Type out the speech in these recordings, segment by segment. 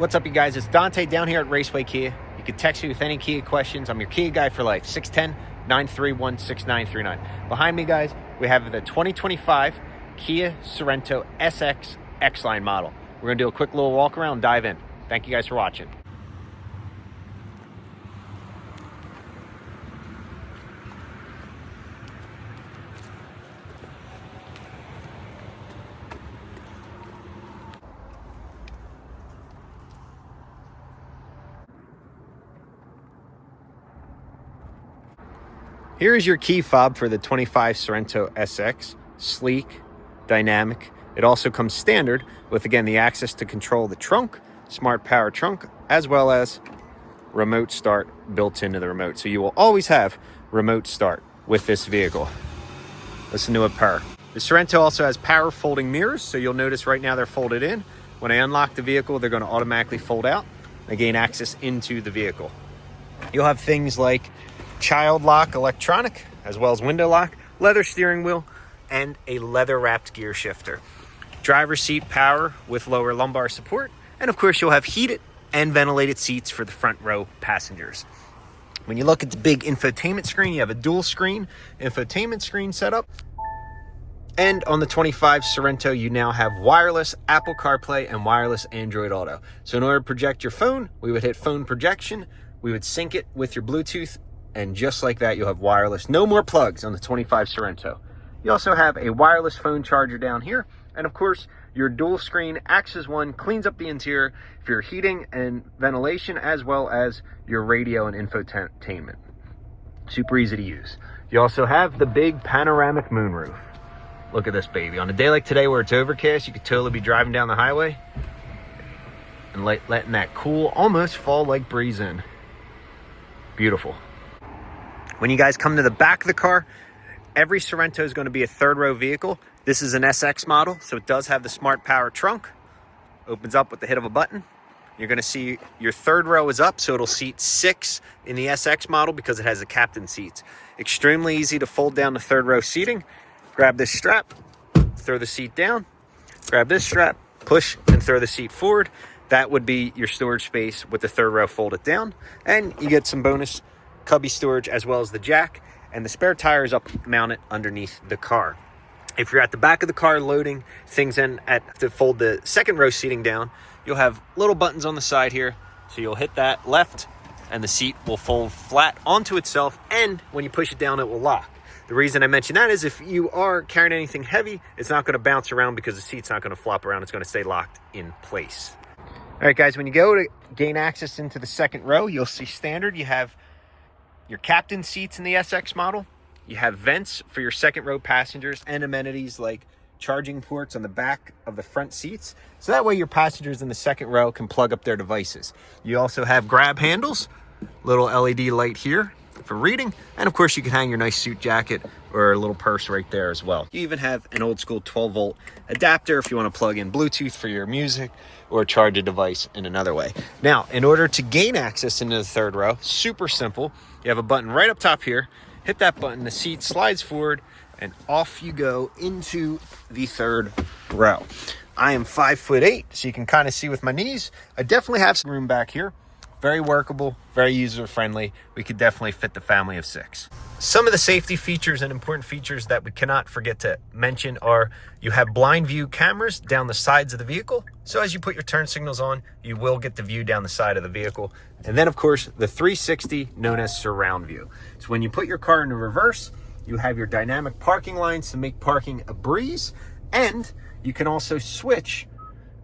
What's up, you guys? It's Dante down here at Raceway Kia. You can text me with any Kia questions. I'm your Kia guy for life. 610-931-6939. Behind me, guys, we have the 2025 Kia Sorento SX X-Line model. We're going to do a quick little walk around and dive in. Thank you guys for watching. Here is your key fob for the 25 Sorento SX. Sleek, dynamic. It also comes standard with, again, the access to control the trunk, smart power trunk, as well as remote start built into the remote. So you will always have remote start with this vehicle. Listen to it purr. The Sorento also has power folding mirrors, so you'll notice right now they're folded in. When I unlock the vehicle, they're going to automatically fold out and gain access into the vehicle. You'll have things like child lock electronic, as well as window lock, leather steering wheel, and a leather wrapped gear shifter. Driver's seat power with lower lumbar support, and of course you'll have heated and ventilated seats for the front row passengers. When you look at the big infotainment screen, you have a dual screen infotainment screen setup. And on the 25 Sorento, you now have wireless Apple CarPlay and wireless Android Auto. So in order to project your phone, we would hit phone projection, we would sync it with your Bluetooth, and just like that, you'll have wireless. No more plugs on the 25 Sorento. You also have a wireless phone charger down here. And of course, your dual screen Axis One cleans up the interior for your heating and ventilation, as well as your radio and infotainment. Super easy to use. You also have the big panoramic moonroof. Look at this baby. On a day like today where it's overcast, you could totally be driving down the highway and letting that cool, almost fall-like breeze in. Beautiful. When you guys come to the back of the car, every Sorento is going to be a third row vehicle. This is an SX model, so it does have the smart power trunk. Opens up with the hit of a button. You're going to see your third row is up, so it'll seat 6 in the SX model because it has the captain seats. Extremely easy to fold down the third row seating. Grab this strap, throw the seat down. Grab this strap, push, and throw the seat forward. That would be your storage space with the third row folded down. And you get some bonus cubby storage, as well as the jack, and the spare tire is up mounted underneath the car. If you're at the back of the car loading things in to fold the second row seating down, you'll have little buttons on the side here. So you'll hit that left and the seat will fold flat onto itself, and when you push it down, it will lock. The reason I mention that is if you are carrying anything heavy, it's not going to bounce around because the seat's not going to flop around. It's going to stay locked in place. All right, guys, when you go to gain access into the second row, you'll see standard. You have your captain seats in the SX model. You have vents for your second row passengers and amenities like charging ports on the back of the front seats. So that way your passengers in the second row can plug up their devices. You also have grab handles, little LED light here for reading. And of course you can hang your nice suit jacket or a little purse right there as well. You even have an old school 12 volt adapter if you want to plug in Bluetooth for your music or charge a device in another way. Now, in order to gain access into the third row, super simple. You have a button right up top here. Hit that button, the seat slides forward, and off you go into the third row. I am 5'8", so you can kind of see with my knees. I definitely have some room back here. Very workable, very user-friendly. We could definitely fit the family of 6. Some of the safety features and important features that we cannot forget to mention are you have blind view cameras down the sides of the vehicle. So as you put your turn signals on, you will get the view down the side of the vehicle. And then, of course, the 360 known as surround view. So when you put your car into reverse, you have your dynamic parking lines to make parking a breeze. And you can also switch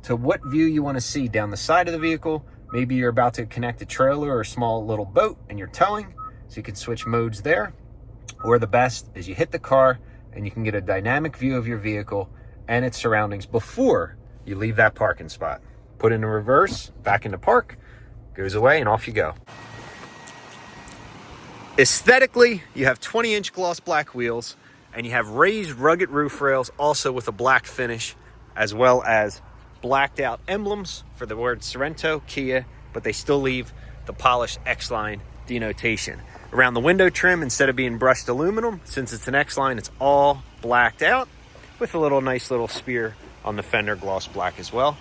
to what view you want to see down the side of the vehicle. Maybe you're about to connect a trailer or a small little boat and you're towing, so you can switch modes there. Or the best is you hit the car and you can get a dynamic view of your vehicle and its surroundings before you leave that parking spot. Put in reverse, back into park, goes away, and off you go. Aesthetically, you have 20-inch gloss black wheels and you have raised rugged roof rails, also with a black finish, as well as blacked out emblems for the word Sorento, Kia, but they still leave the polished X-Line denotation. Around the window trim, instead of being brushed aluminum, since it's an X-Line, it's all blacked out with a nice little spear on the fender, gloss black as well.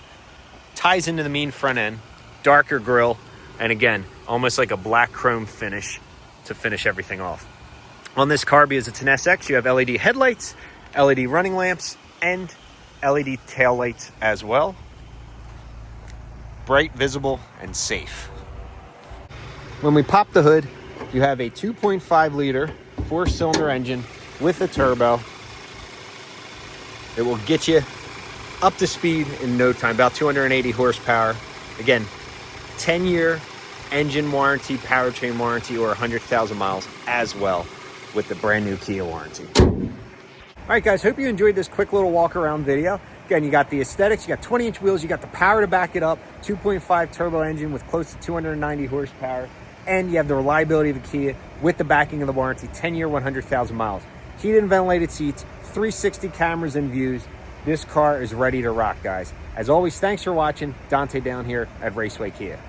Ties into the mean front end. darker grille, and again, almost like a black chrome finish to finish everything off. On this car, because it's an SX, you have LED headlights, LED running lamps, and LED taillights as well. Bright, visible, and safe. When we pop the hood, you have a 2.5 liter 4-cylinder engine with a turbo. It will get you up to speed in no time, about 280 horsepower. Again, 10-year engine warranty, powertrain warranty, or 100,000 miles as well with the brand new Kia warranty. All right, guys, hope you enjoyed this quick little walk around video. Again, you got the aesthetics, you got 20-inch wheels, you got the power to back it up, 2.5 turbo engine with close to 290 horsepower, and you have the reliability of the Kia with the backing of the warranty, 10-year, 100,000 miles. Heated and ventilated seats, 360 cameras and views. This car is ready to rock, guys. As always, thanks for watching. Dante down here at Raceway Kia.